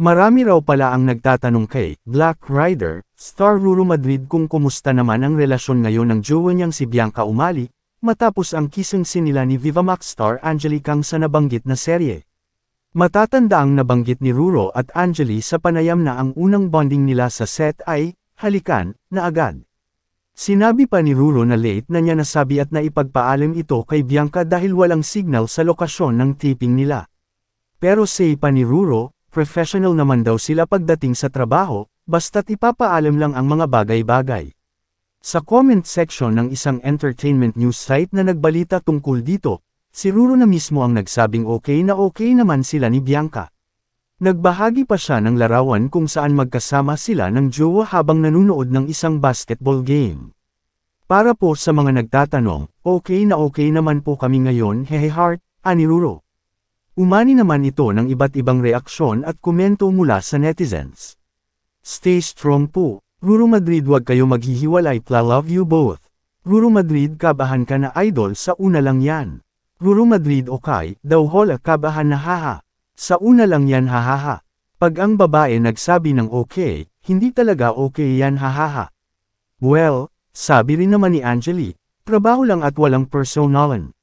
Marami raw pala ang nagtatanong kay Black Rider, star Ruru Madrid kung kumusta naman ang relasyon ngayon ng jowa niyang si Bianca Umali, matapos ang kissing scene nila ni Viva Max star Angeli Kang sa nabanggit na serye. Matatanda ang nabanggit ni Ruro at Angeli sa panayam na ang unang bonding nila sa set ay, halikan, na agad. Sinabi pa ni Ruro na late na niya nasabi at naipagpaalam ito kay Bianca dahil walang signal sa lokasyon ng taping nila. Pero say pa ni Ruro, professional naman daw sila pagdating sa trabaho, basta't ipapaalam lang ang mga bagay-bagay. Sa comment section ng isang entertainment news site na nagbalita tungkol dito, si Ruro na mismo ang nagsabing okay naman sila ni Bianca. Nagbahagi pa siya ng larawan kung saan magkasama sila ng jowa habang nanunood ng isang basketball game. Para po sa mga nagtatanong, okay naman po kami ngayon hehe heart, ani Ruro. Umani naman ito ng iba't ibang reaksyon at komento mula sa netizens. Stay strong po, Ruro Madrid, wag kayo maghihiwalay, love you both. Ruro Madrid, kabahan ka na idol, sa una lang yan. Ruro Madrid, okay, daw hola, kabahan na haha. Sa una lang yan hahaha. Pag ang babae nagsabi ng okay, hindi talaga okay yan hahaha. Well, sabi rin naman ni Angeli, trabaho lang at walang personalan.